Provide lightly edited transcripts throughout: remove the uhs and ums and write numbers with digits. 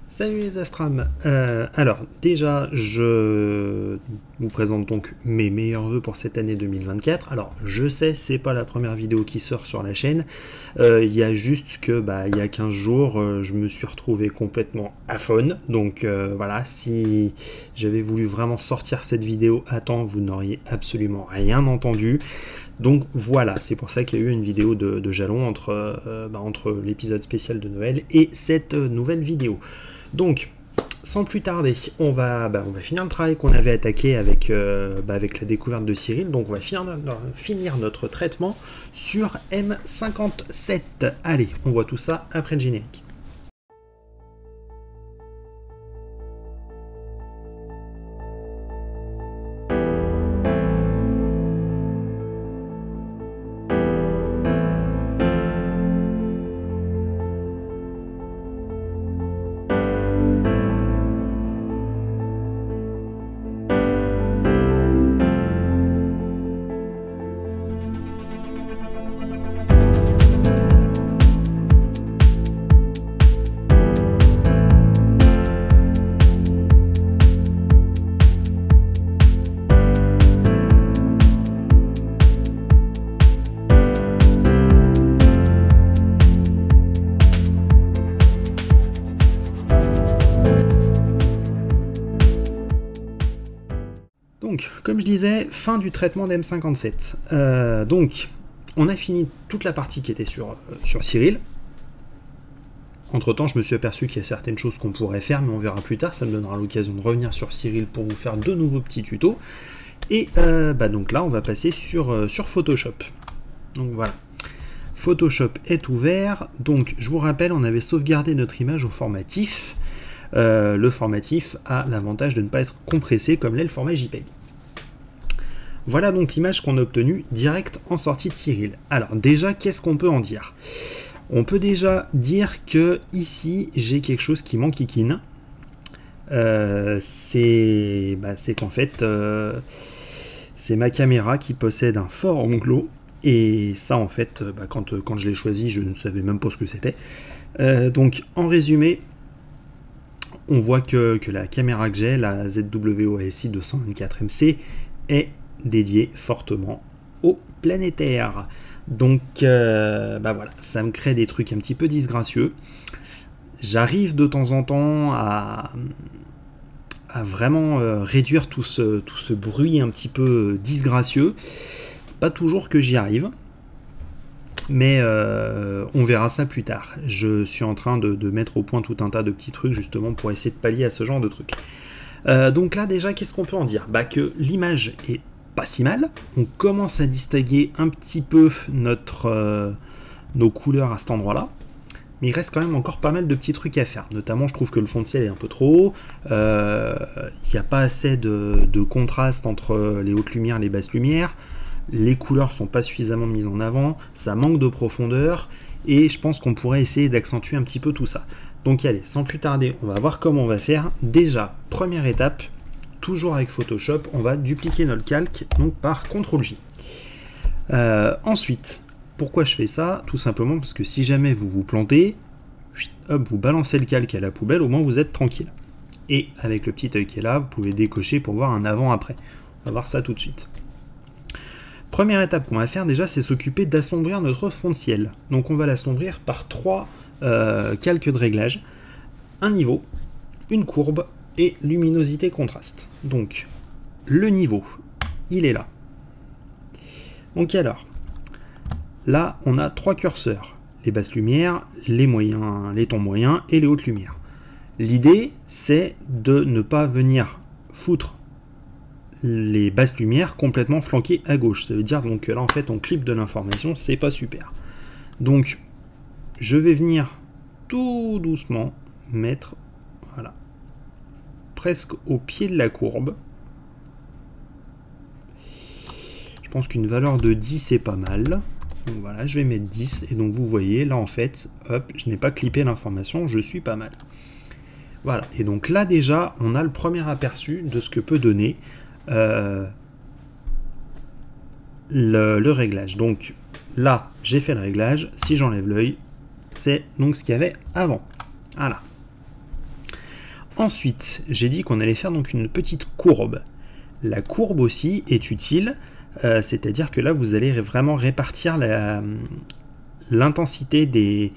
Salut les Astrams. Alors déjà je vous présente donc mes meilleurs vœux pour cette année 2024. Alors je sais c'est pas la première vidéo qui sort sur la chaîne, il y a juste que il y a 15 jours je me suis retrouvé complètement aphone, donc voilà, si j'avais voulu vraiment sortir cette vidéo à temps vous n'auriez absolument rien entendu. Donc voilà, c'est pour ça qu'il y a eu une vidéo de jalon entre l'épisode spécial de Noël et cette nouvelle vidéo. Donc, sans plus tarder, on va finir le travail qu'on avait attaqué avec la découverte de Cyril. Donc on va finir notre traitement sur M57. Allez, on voit tout ça après le générique. Donc, comme je disais, fin du traitement d'M57. Donc, on a fini toute la partie qui était sur Cyril. Entre temps, je me suis aperçu qu'il y a certaines choses qu'on pourrait faire, mais on verra plus tard. Ça me donnera l'occasion de revenir sur Cyril pour vous faire de nouveaux petits tutos. Et donc là, on va passer sur Photoshop. Donc voilà. Photoshop est ouvert. Donc, je vous rappelle, on avait sauvegardé notre image au format TIFF. Le format TIFF a l'avantage de ne pas être compressé comme l'est le format JPEG. Voilà donc l'image qu'on a obtenue direct en sortie de Cyril. Alors déjà, qu'est-ce qu'on peut en dire? On peut déjà dire que ici, j'ai quelque chose qui m'enquiquine. C'est qu'en fait, c'est ma caméra qui possède un fort anglo. Et ça, en fait, quand je l'ai choisi, je ne savais même pas ce que c'était. Donc, en résumé, on voit que la caméra que j'ai, la ZWO-ASI 224MC, est dédiée fortement au planétaire. Donc voilà, ça me crée des trucs un petit peu disgracieux. J'arrive de temps en temps à vraiment réduire tout ce bruit un petit peu disgracieux. C'est pas toujours que j'y arrive. Mais on verra ça plus tard. Je suis en train de mettre au point tout un tas de petits trucs justement pour essayer de pallier à ce genre de trucs. Donc là déjà, qu'est-ce qu'on peut en dire? Que l'image est pas si mal. On commence à distinguer un petit peu nos couleurs à cet endroit-là. Mais il reste quand même encore pas mal de petits trucs à faire. Notamment, je trouve que le fond de ciel est un peu trop haut. Il n'y a pas assez de contraste entre les hautes lumières et les basses lumières. Les couleurs sont pas suffisamment mises en avant, ça manque de profondeur, et je pense qu'on pourrait essayer d'accentuer un petit peu tout ça. Donc allez, sans plus tarder, on va voir comment on va faire. Déjà, première étape, toujours avec Photoshop, on va dupliquer notre calque donc par CTRL-J. Ensuite, pourquoi je fais ça? Tout simplement parce que si jamais vous vous plantez, hop, vous balancez le calque à la poubelle, au moins vous êtes tranquille. Et avec le petit œil qui est là, vous pouvez décocher pour voir un avant-après. On va voir ça tout de suite. Première étape qu'on va faire déjà, c'est s'occuper d'assombrir notre fond de ciel. Donc on va l'assombrir par 3 calques de réglage, un niveau, une courbe et luminosité contraste. Donc le niveau, il est là. Donc alors, là on a 3 curseurs, les basses lumières, les moyens, les tons moyens et les hautes lumières. L'idée c'est de ne pas venir foutre les basses lumières complètement flanquées à gauche. Ça veut dire donc que là en fait on clip de l'information, c'est pas super. Donc je vais venir tout doucement mettre, voilà, presque au pied de la courbe. Je pense qu'une valeur de 10 est pas mal. Donc voilà, je vais mettre 10 et donc vous voyez là en fait, hop, je n'ai pas clippé l'information, je suis pas mal. Voilà, et donc là déjà on a le premier aperçu de ce que peut donner le réglage. Donc là j'ai fait le réglage, si j'enlève l'œil, c'est donc ce qu'il y avait avant. Voilà. Ensuite, j'ai dit qu'on allait faire donc une petite courbe. La courbe aussi est utile, c'est-à-dire que là, vous allez vraiment répartir l'intensité des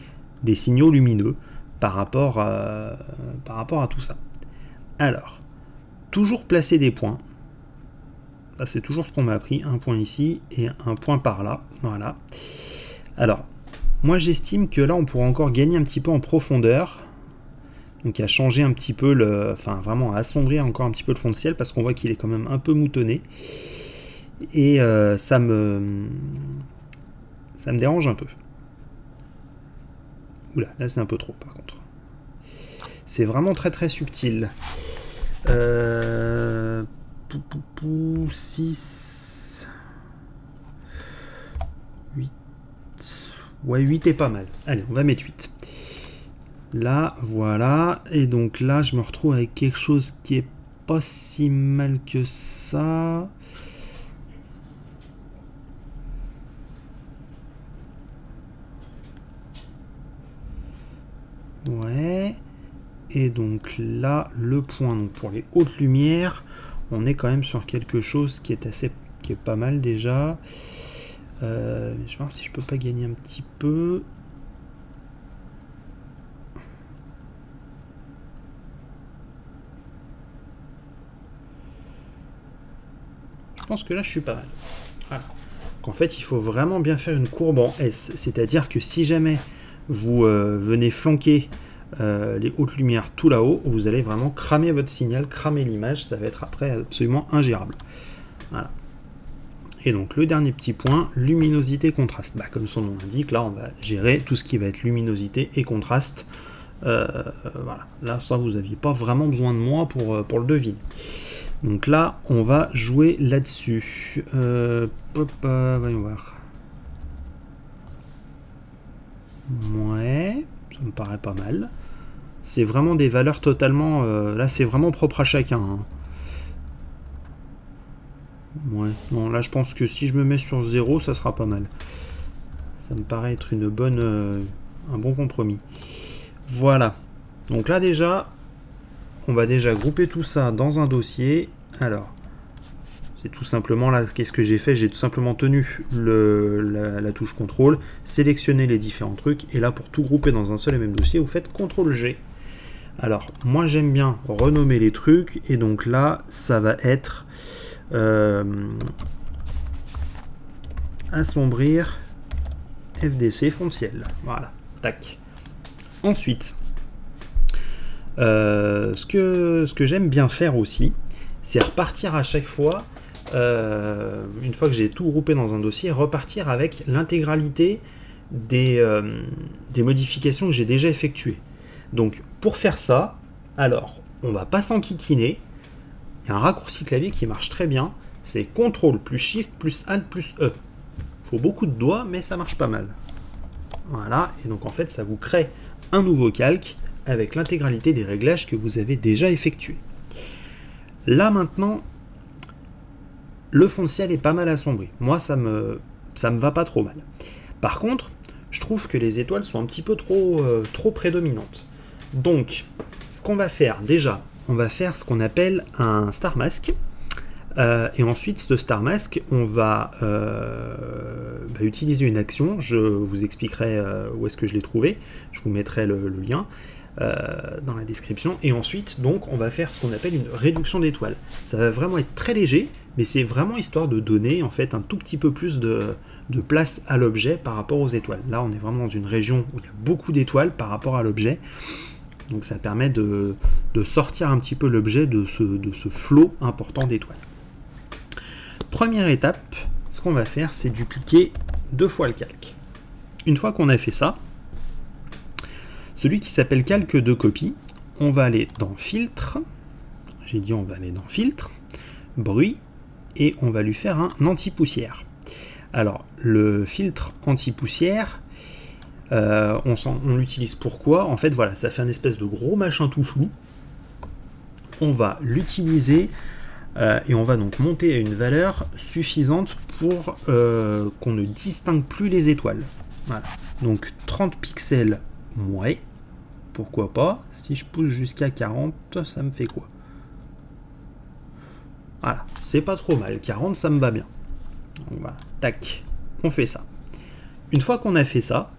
signaux lumineux par rapport à tout ça. Alors, toujours placer des points. C'est toujours ce qu'on m'a appris, un point ici et un point par là. Voilà. Alors, moi j'estime que là, on pourra encore gagner un petit peu en profondeur. Donc à changer un petit peu enfin vraiment à assombrir encore un petit peu le fond de ciel parce qu'on voit qu'il est quand même un peu moutonné. Et ça me dérange un peu. Oula, là c'est un peu trop par contre. C'est vraiment très très subtil. 6... 8... Ouais, 8 est pas mal. Allez, on va mettre 8. Là, voilà. Et donc là, je me retrouve avec quelque chose qui est pas si mal que ça. Ouais. Et donc là, le point donc pour les hautes lumières, on est quand même sur quelque chose qui est pas mal déjà. Je vais voir si je peux pas gagner un petit peu. Je pense que là, je suis pas mal. Voilà. Donc en fait, il faut vraiment bien faire une courbe en S. C'est-à-dire que si jamais vous venez flanquer les hautes lumières tout là-haut, vous allez vraiment cramer votre signal, cramer l'image. Ça va être après absolument ingérable. Voilà. Et donc le dernier petit point, luminosité, contraste. Comme son nom l'indique, là, on va gérer tout ce qui va être luminosité et contraste. Voilà. Là, ça, vous n'aviez pas vraiment besoin de moi pour le deviner. Donc là, on va jouer là-dessus. Voyons voir. Ouais, ça me paraît pas mal. C'est vraiment des valeurs totalement... là, c'est vraiment propre à chacun. Hein. Ouais, non, là, je pense que si je me mets sur 0, ça sera pas mal. Ça me paraît être un bon compromis. Voilà. Donc là, déjà... On va déjà grouper tout ça dans un dossier. Alors, c'est tout simplement là, qu'est-ce que j'ai fait? J'ai tout simplement tenu la touche contrôle, sélectionné les différents trucs, et là, pour tout grouper dans un seul et même dossier, vous faites CTRL G. Alors, moi, j'aime bien renommer les trucs, et donc là, ça va être assombrir FDC fond de ciel. Voilà, tac. Ensuite, ce que j'aime bien faire aussi, c'est repartir à chaque fois, une fois que j'ai tout groupé dans un dossier, repartir avec l'intégralité des modifications que j'ai déjà effectuées. Donc pour faire ça, alors on va pas s'enquiquiner, il y a un raccourci clavier qui marche très bien, c'est CTRL plus SHIFT plus ALT plus E. Il faut beaucoup de doigts, mais ça marche pas mal. Voilà, et donc en fait ça vous crée un nouveau calque avec l'intégralité des réglages que vous avez déjà effectués. Là maintenant, le fond de ciel est pas mal assombri. Moi, ça me va pas trop mal. Par contre, je trouve que les étoiles sont un petit peu trop prédominantes. Donc, ce qu'on va faire, déjà, on va faire ce qu'on appelle un star mask. Et ensuite, ce star mask, on va utiliser une action. Je vous expliquerai où est-ce que je l'ai trouvé. Je vous mettrai le lien dans la description. Et ensuite, donc, on va faire ce qu'on appelle une réduction d'étoiles. Ça va vraiment être très léger, mais c'est vraiment histoire de donner en fait un tout petit peu plus de place à l'objet par rapport aux étoiles. Là, on est vraiment dans une région où il y a beaucoup d'étoiles par rapport à l'objet. Donc ça permet de sortir un petit peu l'objet de ce flot important d'étoiles. Première étape, ce qu'on va faire, c'est dupliquer 2 fois le calque. Une fois qu'on a fait ça, celui qui s'appelle calque de copie, on va aller dans filtre, j'ai dit on va aller dans filtre, bruit, et on va lui faire un anti-poussière. Alors, le filtre anti-poussière, on l'utilise pourquoi? En fait, voilà, ça fait un espèce de gros machin tout flou. On va l'utiliser et on va donc monter à une valeur suffisante pour qu'on ne distingue plus les étoiles. Voilà. Donc 30 pixels, ouais. pourquoi pas. Si je pousse jusqu'à 40, ça me fait quoi? Voilà, c'est pas trop mal. 40, ça me va bien. Donc voilà, tac, on fait ça. Une fois qu'on a fait ça,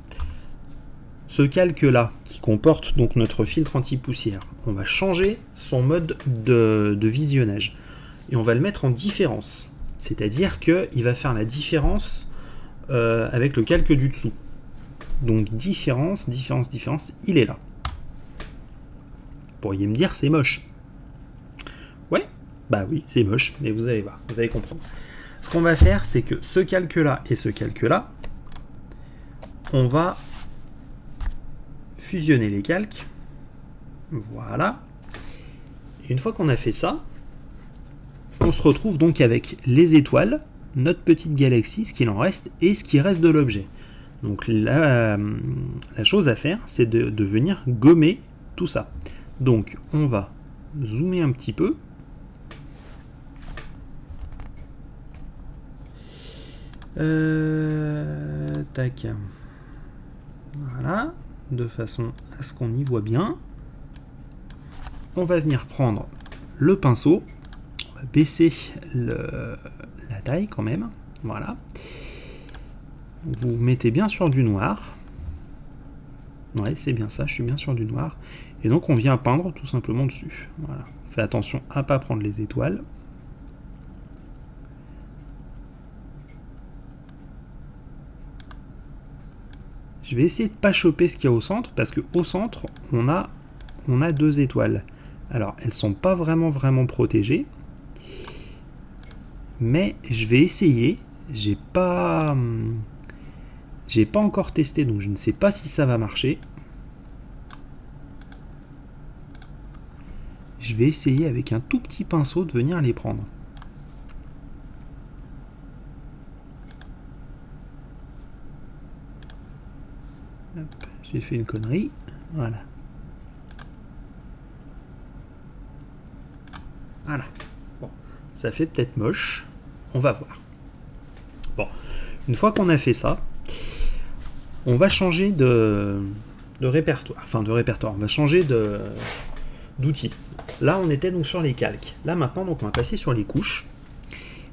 ce calque-là, qui comporte donc notre filtre anti-poussière, on va changer son mode de visionnage. Et on va le mettre en différence. C'est-à-dire qu'il va faire la différence avec le calque du dessous. Donc différence, il est là. Vous pourriez me dire, c'est moche. Ouais, bah oui, c'est moche, mais vous allez voir, vous allez comprendre. Ce qu'on va faire, c'est que ce calque-là et ce calque-là, on va fusionner les calques. Voilà. Et une fois qu'on a fait ça, on se retrouve donc avec les étoiles, notre petite galaxie, ce qu'il en reste, et ce qui reste de l'objet. Donc la chose à faire, c'est de venir gommer tout ça. Donc on va zoomer un petit peu. Tac. Voilà, de façon à ce qu'on y voit bien. On va venir prendre le pinceau, on va baisser la taille quand même, voilà. Vous mettez bien sur du noir. Ouais, c'est bien ça, je suis bien sur du noir. Et donc on vient peindre tout simplement dessus. Voilà. Faites attention à ne pas prendre les étoiles. Je vais essayer de ne pas choper ce qu'il y a au centre, parce qu'au centre, on a 2 étoiles. Alors, elles ne sont pas vraiment protégées. Mais je vais essayer. J'ai pas encore testé, donc je ne sais pas si ça va marcher. Je vais essayer avec un tout petit pinceau de venir les prendre. J'ai fait une connerie. Voilà. Voilà. Bon, ça fait peut-être moche. On va voir. Bon, une fois qu'on a fait ça, on va changer de répertoire. Enfin, de répertoire. On va changer d'outil. Là, on était donc sur les calques. Là, maintenant, donc, on va passer sur les couches.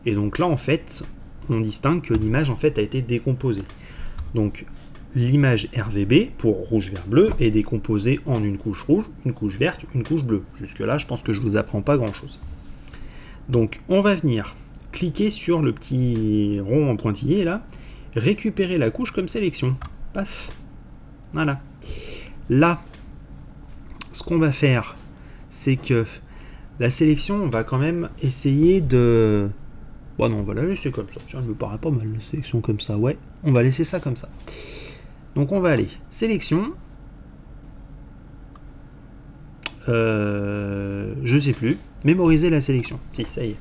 Et donc là, en fait, on distingue que l'image, en fait, a été décomposée. Donc, l'image RVB, pour rouge, vert, bleu, est décomposée en une couche rouge, une couche verte, une couche bleue. Jusque-là, je pense que je ne vous apprends pas grand-chose. Donc, on va venir cliquer sur le petit rond en pointillé, là, récupérer la couche comme sélection. Paf. Voilà. Là, ce qu'on va faire, c'est que la sélection, on va quand même essayer de... Bon non, on va la laisser comme ça. Tiens, elle me paraît pas mal, la sélection comme ça. Ouais, on va laisser ça comme ça. Donc on va aller, sélection, je sais plus, mémoriser la sélection, si, ça y est,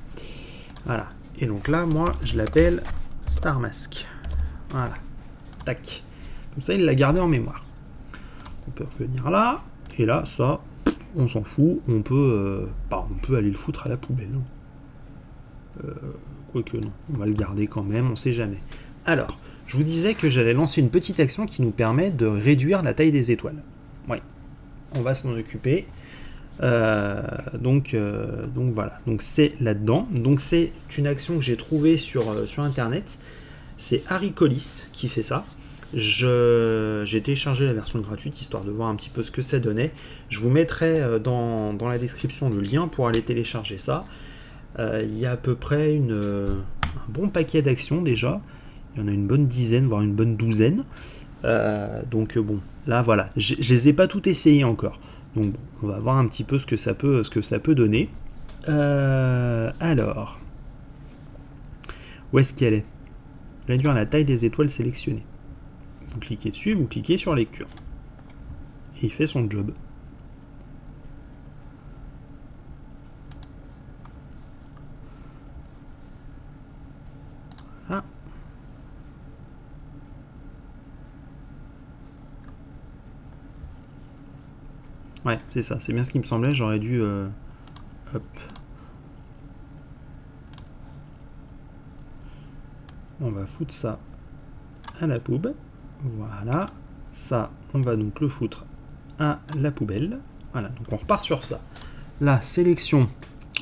voilà, et donc là, moi, je l'appelle Star Mask, voilà, tac, comme ça, il l'a gardé en mémoire. On peut revenir là, et là, ça, on s'en fout, on peut aller le foutre à la poubelle, quoique non, on va le garder quand même, on sait jamais. Alors, je vous disais que j'allais lancer une petite action qui nous permet de réduire la taille des étoiles. Oui, on va s'en occuper. Donc voilà, donc c'est là-dedans. Donc c'est une action que j'ai trouvée sur internet. C'est Harry Collis qui fait ça. J'ai téléchargé la version gratuite histoire de voir un petit peu ce que ça donnait. Je vous mettrai dans la description le lien pour aller télécharger ça. Il y a à peu près un bon paquet d'actions déjà. Il y en a une bonne dizaine, voire une bonne douzaine. Donc bon, là voilà, je les ai pas toutes essayées encore. Donc bon, on va voir un petit peu ce que ça peut donner. Alors, où est-ce qu'elle est? Réduire la taille des étoiles sélectionnées. Vous cliquez dessus, vous cliquez sur lecture. Et il fait son job. Voilà. Ouais, c'est ça, c'est bien ce qui me semblait, j'aurais dû... hop. On va foutre ça à la poubelle. Voilà. Ça, on va donc le foutre à la poubelle. Voilà, donc on repart sur ça. La sélection,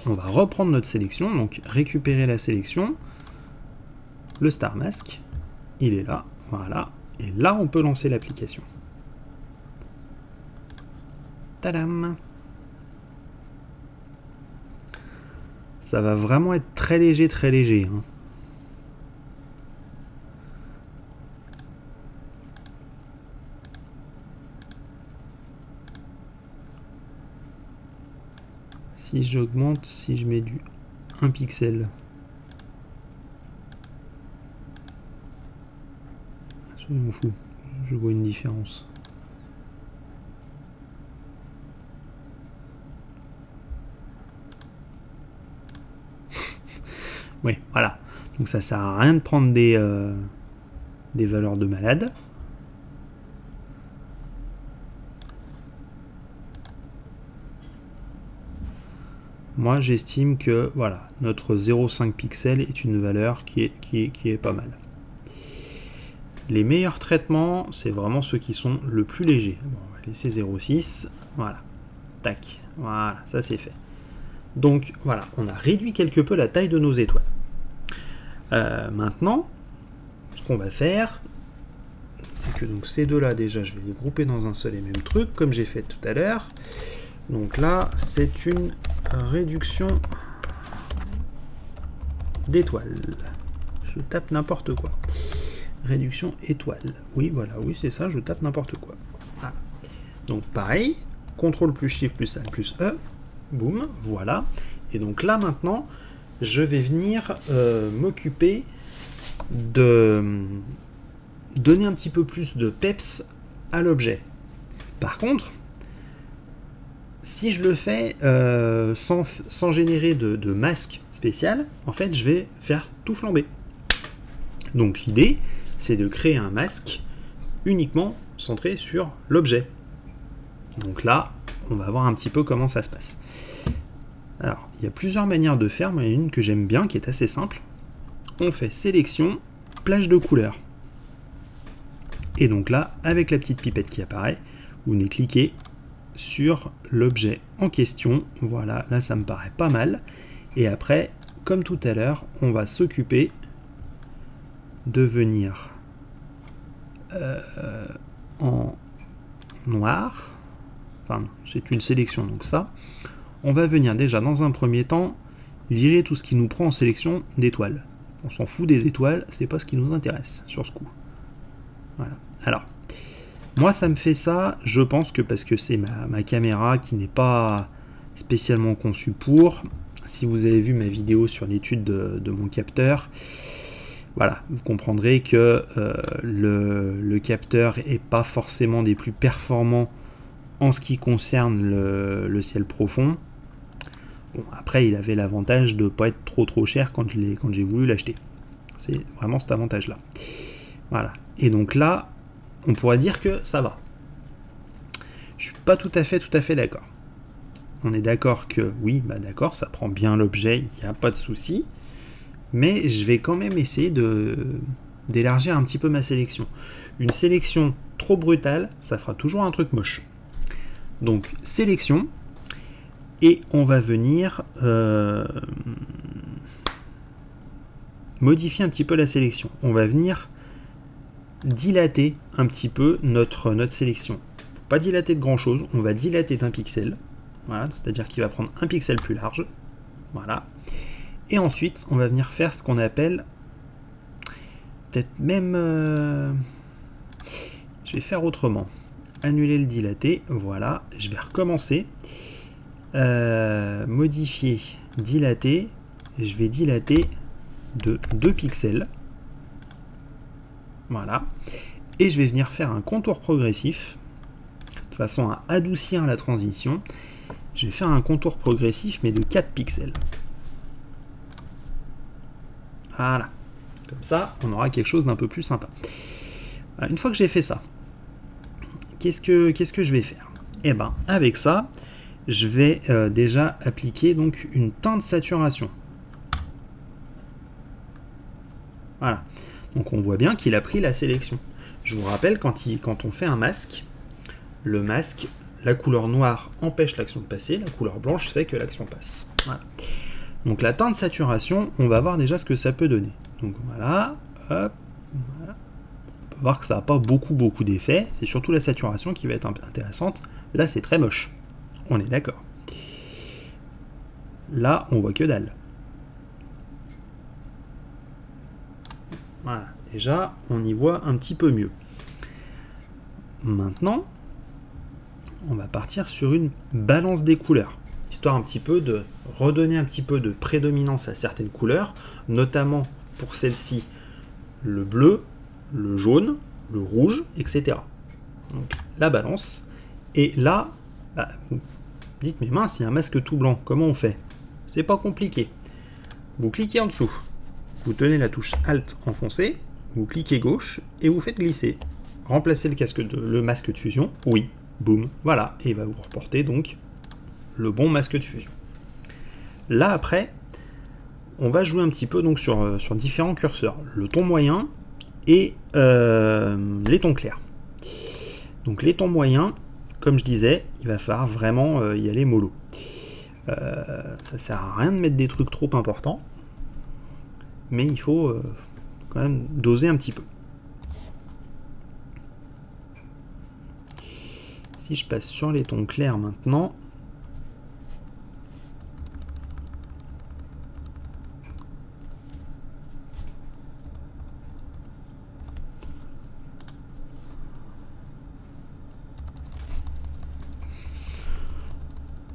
on va reprendre notre sélection, donc récupérer la sélection. Le Star Mask, il est là, voilà. Et là, on peut lancer l'application. Tadam! Ça va vraiment être très léger, très léger. Hein. Si j'augmente, si je mets du 1 pixel. Soyons fous, je vois une différence. Oui, voilà. Donc ça sert à rien de prendre des valeurs de malade. Moi, j'estime que voilà, notre 0,5 pixels est une valeur qui est pas mal. Les meilleurs traitements, c'est vraiment ceux qui sont le plus légers. Bon, on va laisser 0,6. Voilà. Tac. Voilà, ça c'est fait. Donc voilà, on a réduit quelque peu la taille de nos étoiles. Maintenant, ce qu'on va faire, c'est que donc ces deux-là, déjà, je vais les grouper dans un seul et même truc, comme j'ai fait tout à l'heure. Donc là, c'est une réduction d'étoiles. Je tape n'importe quoi. Réduction étoile. Oui, voilà, oui, c'est ça, je tape n'importe quoi. Voilà. Donc pareil, CTRL plus SHIFT plus A plus E. Boum, voilà. Et donc là, maintenant, je vais venir m'occuper de donner un petit peu plus de peps à l'objet. Par contre, si je le fais sans générer de masque spécial, en fait, je vais faire tout flamber. Donc l'idée, c'est de créer un masque uniquement centré sur l'objet. Donc là, on va voir un petit peu comment ça se passe. Alors, il y a plusieurs manières de faire, mais il y en a une que j'aime bien, qui est assez simple. On fait sélection, plage de couleurs. Et donc là, avec la petite pipette qui apparaît, vous venez cliquer sur l'objet en question. Voilà, là ça me paraît pas mal. Et après, comme tout à l'heure, on va s'occuper de venir en noir. Enfin, c'est une sélection, donc ça. On va venir déjà dans un premier temps virer tout ce qui nous prend en sélection d'étoiles. On s'en fout des étoiles, c'est pas ce qui nous intéresse sur ce coup. Voilà. Alors, moi ça me fait ça, je pense que parce que c'est ma caméra qui n'est pas spécialement conçue pour. Si vous avez vu ma vidéo sur l'étude de mon capteur, voilà, vous comprendrez que le capteur n'est pas forcément des plus performants en ce qui concerne le ciel profond. Bon, après, il avait l'avantage de ne pas être trop cher quand j'ai voulu l'acheter. C'est vraiment cet avantage-là. Voilà. Et donc là, on pourrait dire que ça va. Je suis pas tout à fait d'accord. On est d'accord que, oui, bah d'accord, ça prend bien l'objet, il n'y a pas de souci. Mais je vais quand même essayer d'élargir un petit peu ma sélection. Une sélection trop brutale, ça fera toujours un truc moche. Donc, sélection. Et on va venir modifier un petit peu la sélection. On va venir dilater un petit peu notre sélection. Pas dilater de grand chose, on va dilater d'1 pixel. Voilà, c'est-à-dire qu'il va prendre un pixel plus large. Voilà. Et ensuite, on va venir faire ce qu'on appelle peut-être même... je vais faire autrement. Annuler le dilaté. Voilà, je vais recommencer. Modifier, dilater. Je vais dilater de 2 pixels. Voilà. Et je vais venir faire un contour progressif de façon à adoucir la transition. Je vais faire un contour progressif mais de 4 pixels. Voilà. Comme ça, on aura quelque chose d'un peu plus sympa. Voilà, une fois que j'ai fait ça, qu'est-ce que je vais faire? Eh ben, avec ça, je vais déjà appliquer donc une teinte saturation. Voilà. Donc on voit bien qu'il a pris la sélection. Je vous rappelle, quand on fait un masque, le masque, la couleur noire empêche l'action de passer, la couleur blanche fait que l'action passe. Voilà. Donc la teinte saturation, on va voir déjà ce que ça peut donner. Donc voilà, hop, voilà. On peut voir que ça n'a pas beaucoup d'effets, c'est surtout la saturation qui va être intéressante. Là c'est très moche, on est d'accord. Là on voit que dalle. Voilà, déjà on y voit un petit peu mieux. Maintenant, on va partir sur une balance des couleurs, histoire un petit peu de redonner un petit peu de prédominance à certaines couleurs, notamment pour celle-ci, le bleu, le jaune, le rouge, etc. Donc la balance. Et là, bah, dites mais mince, il y a un masque tout blanc, comment on fait? C'est pas compliqué. Vous cliquez en dessous, vous tenez la touche Alt enfoncée, vous cliquez gauche et vous faites glisser. Remplacez le masque de fusion, oui, boum, voilà, et il va vous reporter donc le bon masque de fusion. Là après, on va jouer un petit peu donc sur différents curseurs, le ton moyen et les tons clairs. Donc les tons moyens, comme je disais, il va falloir vraiment y aller mollo. Ça sert à rien de mettre des trucs trop importants, mais il faut quand même doser un petit peu. Si je passe sur les tons clairs maintenant,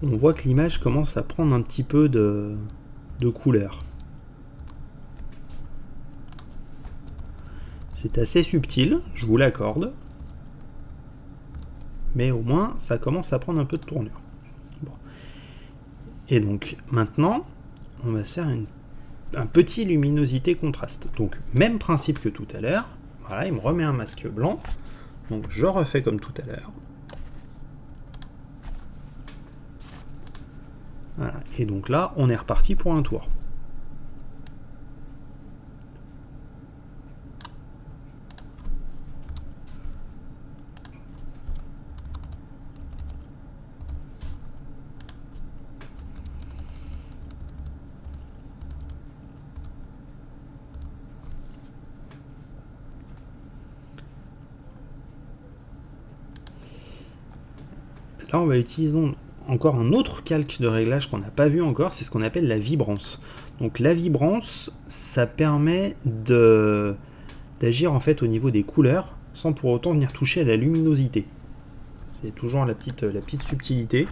on voit que l'image commence à prendre un petit peu de couleur. C'est assez subtil, je vous l'accorde. Mais au moins, ça commence à prendre un peu de tournure. Bon. Et donc, maintenant, on va se faire un petit luminosité contraste. Donc, même principe que tout à l'heure. Voilà, il me remet un masque blanc. Donc, je refais comme tout à l'heure. Voilà. Et donc là, on est reparti pour un tour. Là, on va utiliser encore un autre calque de réglage qu'on n'a pas vu encore, c'est ce qu'on appelle la vibrance. Donc la vibrance, ça permet d'agir en fait au niveau des couleurs, sans pour autant venir toucher à la luminosité. C'est toujours la petite subtilité.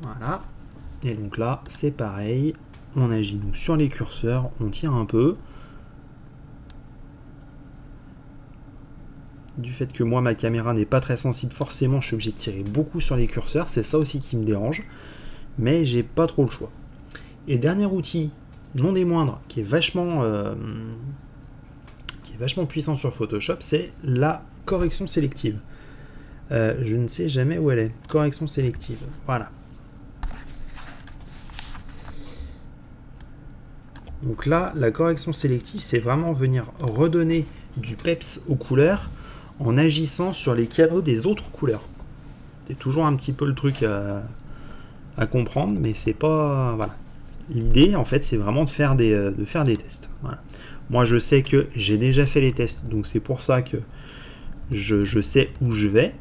Voilà. Et donc là, c'est pareil. On agit donc sur les curseurs, on tire un peu. Du fait que moi ma caméra n'est pas très sensible, forcément je suis obligé de tirer beaucoup sur les curseurs, c'est ça aussi qui me dérange, mais j'ai pas trop le choix. Et dernier outil, non des moindres, qui est vachement puissant sur Photoshop, c'est la correction sélective. Je ne sais jamais où elle est. Correction sélective, voilà. Donc là, la correction sélective, c'est vraiment venir redonner du peps aux couleurs en agissant sur les canaux des autres couleurs. C'est toujours un petit peu le truc à comprendre, mais c'est pas... Voilà. L'idée, en fait, c'est vraiment de faire des tests. Voilà. Moi, je sais que j'ai déjà fait les tests, donc c'est pour ça que je sais où je vais.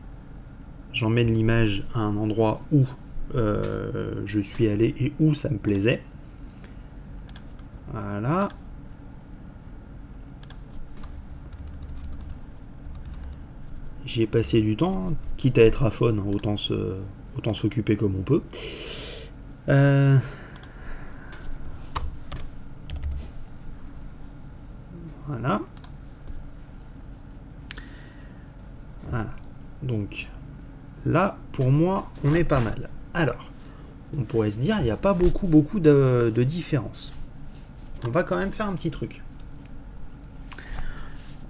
J'emmène l'image à un endroit où je suis allé et où ça me plaisait. Voilà. J'y ai passé du temps, quitte à être aphone, autant s'occuper comme on peut. Voilà. Voilà. Donc là, pour moi, on est pas mal. Alors, on pourrait se dire, il n'y a pas beaucoup de différence. On va quand même faire un petit truc.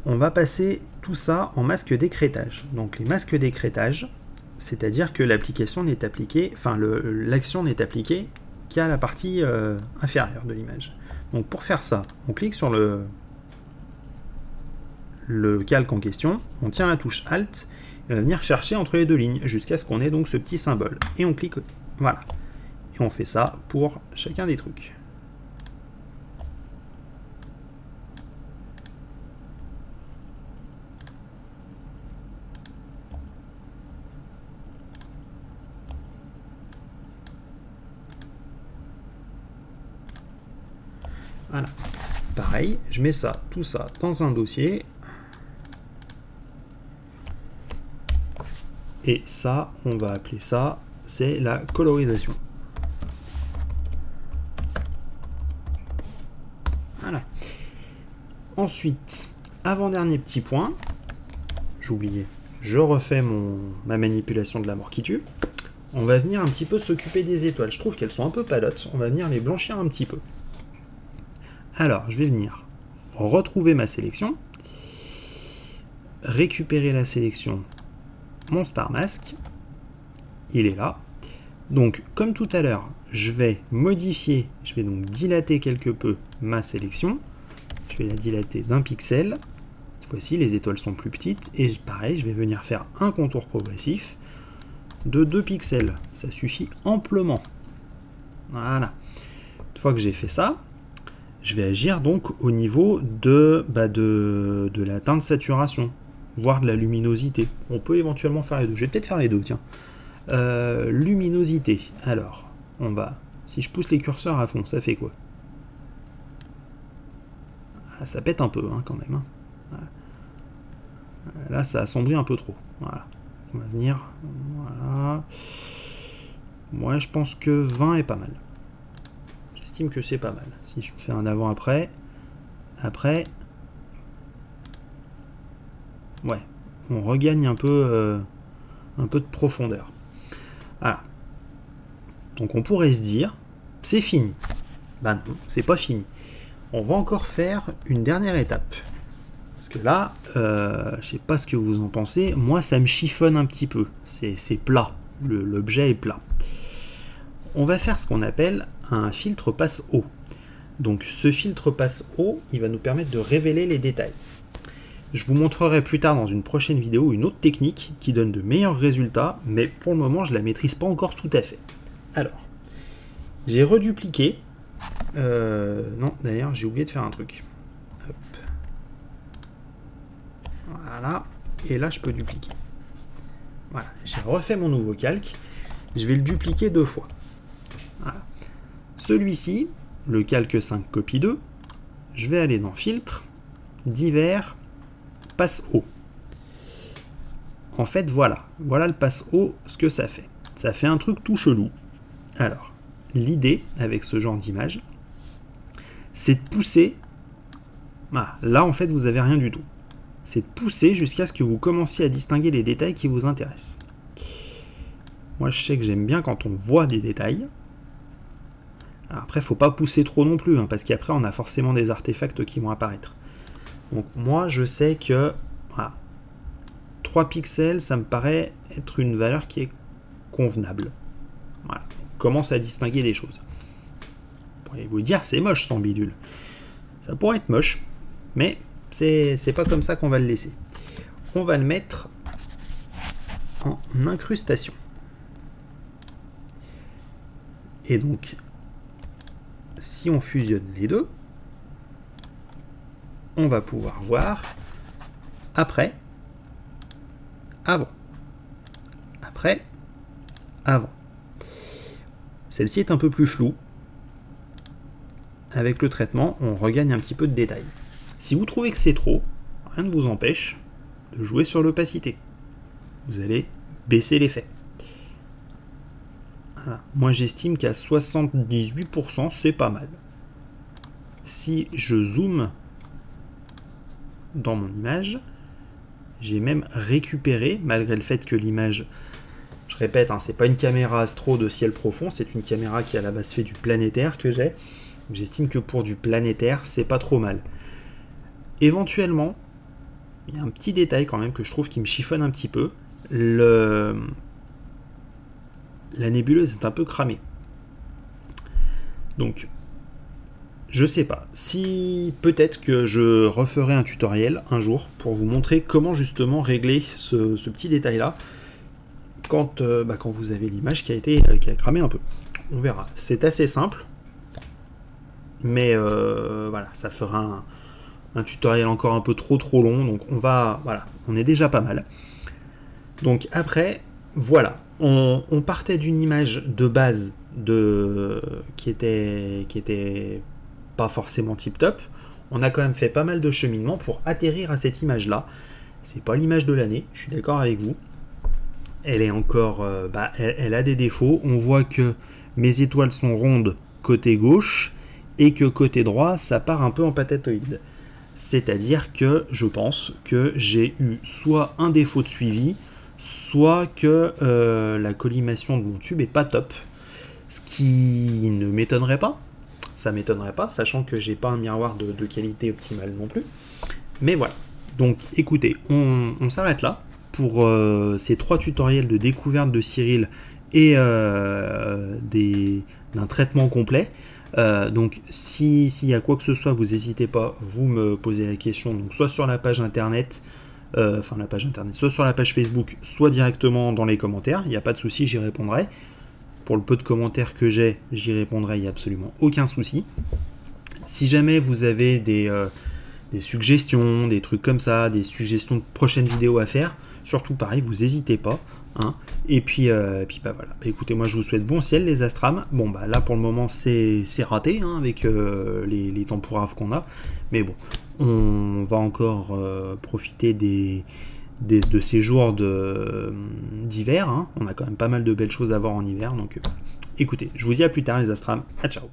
On va passer tout ça en masque d'écrêtage. Donc les masques d'écrêtage, c'est-à-dire que l'application n'est appliquée, enfin l'action n'est appliquée qu'à la partie inférieure de l'image. Donc pour faire ça, on clique sur le calque en question, on tient la touche Alt il va venir chercher entre les deux lignes jusqu'à ce qu'on ait donc ce petit symbole. Et on clique OK. Voilà. Et on fait ça pour chacun des trucs. Voilà. Pareil, je mets ça, tout ça dans un dossier. Et ça, on va appeler ça, c'est la colorisation. Voilà. Ensuite, avant-dernier petit point, j'ai oublié, je refais ma manipulation de la mort qui tue. On va venir un petit peu s'occuper des étoiles. Je trouve qu'elles sont un peu palottes. On va venir les blanchir un petit peu. Alors, je vais venir retrouver ma sélection, récupérer la sélection, mon Star Mask, il est là. Donc, comme tout à l'heure, je vais modifier, je vais donc dilater quelque peu ma sélection. Je vais la dilater d'1 pixel. Cette fois-ci, les étoiles sont plus petites. Et pareil, je vais venir faire un contour progressif de 2 pixels. Ça suffit amplement. Voilà. Une fois que j'ai fait ça, je vais agir donc au niveau de la teinte saturation, voire de la luminosité. On peut éventuellement faire les deux. Je vais peut-être faire les deux, tiens. Luminosité. Alors, on va... Si je pousse les curseurs à fond, ça fait quoi? Ah, ça pète un peu, hein, quand même. Hein. Voilà. Là, ça assombrit un peu trop. Voilà. On va venir... Voilà. Moi, je pense que 20 est pas mal. J'estime que c'est pas mal. Si je fais un avant-après... Après... Ouais. On regagne un peu de profondeur. Voilà. Donc on pourrait se dire, c'est fini. Ben non, c'est pas fini. On va encore faire une dernière étape. Parce que là, je sais pas ce que vous en pensez, moi ça me chiffonne un petit peu. C'est plat, l'objet est plat. On va faire ce qu'on appelle un filtre passe-haut. Donc ce filtre passe-haut, il va nous permettre de révéler les détails. Je vous montrerai plus tard dans une prochaine vidéo une autre technique qui donne de meilleurs résultats, mais pour le moment je la maîtrise pas encore tout à fait. Alors, j'ai redupliqué. Non, d'ailleurs j'ai oublié de faire un truc. Hop. Voilà, et là je peux dupliquer. Voilà, j'ai refait mon nouveau calque. Je vais le dupliquer 2 fois. Voilà. Celui-ci, le calque 5 copie 2, je vais aller dans filtre, divers, passe haut. En fait, voilà le passe haut, ce que ça fait. Ça fait un truc tout chelou. Alors, l'idée avec ce genre d'image, c'est de pousser. Ah, là, en fait, vous n'avez rien du tout. C'est de pousser jusqu'à ce que vous commenciez à distinguer les détails qui vous intéressent. Moi, je sais que j'aime bien quand on voit des détails. Alors après, il ne faut pas pousser trop non plus, hein, parce qu'après, on a forcément des artefacts qui vont apparaître. Donc moi, je sais que voilà, 3 pixels, ça me paraît être une valeur qui est convenable. Voilà, on commence à distinguer des choses. Vous pourriez vous dire, c'est moche sans bidule. Ça pourrait être moche, mais c'est pas comme ça qu'on va le laisser. On va le mettre en incrustation. Et donc, si on fusionne les deux, on va pouvoir voir après, avant, après, avant. Celle-ci est un peu plus floue. Avec le traitement, on regagne un petit peu de détails. Si vous trouvez que c'est trop, rien ne vous empêche de jouer sur l'opacité. Vous allez baisser l'effet. Voilà. Moi, j'estime qu'à 78%, c'est pas mal. Si je zoome dans mon image, j'ai même récupéré, malgré le fait que l'image, je répète, hein, c'est pas une caméra astro de ciel profond, c'est une caméra qui à la base fait du planétaire que j'ai. J'estime que pour du planétaire, c'est pas trop mal. Éventuellement, il y a un petit détail quand même que je trouve qui me chiffonne un petit peu. La nébuleuse est un peu cramée. Donc, Je sais pas. Si peut-être que je referai un tutoriel un jour pour vous montrer comment justement régler ce petit détail-là quand vous avez l'image qui a cramé un peu. On verra. C'est assez simple, mais voilà, ça fera un tutoriel encore un peu trop long. Donc on est déjà pas mal. Donc après, voilà, on partait d'une image de base qui était pas forcément tip top. On a quand même fait pas mal de cheminement pour atterrir à cette image là. C'est pas l'image de l'année, je suis d'accord avec vous. Elle est encore, elle a des défauts. On voit que mes étoiles sont rondes côté gauche et que côté droit ça part un peu en patatoïde. C'est-à-dire que je pense que j'ai eu soit un défaut de suivi, soit que la collimation de mon tube est pas top. Ce qui ne m'étonnerait pas. Ça m'étonnerait pas, sachant que j'ai pas un miroir de qualité optimale non plus. Mais voilà. Donc écoutez, on s'arrête là pour ces 3 tutoriels de découverte de Cyril et d'un traitement complet. Donc s'il y a quoi que ce soit, vous n'hésitez pas, vous me posez la question, donc soit sur la page internet, soit sur la page Facebook, soit directement dans les commentaires, il n'y a pas de souci, j'y répondrai. Pour le peu de commentaires que j'ai, j'y répondrai, il n'y a absolument aucun souci. Si jamais vous avez des suggestions, des trucs comme ça, des suggestions de prochaines vidéos à faire, surtout pareil, vous n'hésitez pas. Hein. Et puis voilà. Écoutez, moi je vous souhaite bon ciel les Astrams. Bon là pour le moment c'est raté hein, avec les temporaves qu'on a. Mais bon, on va encore profiter de ces jours d'hiver. Hein. On a quand même pas mal de belles choses à voir en hiver. Donc écoutez, je vous dis à plus tard les Astrams. À ciao.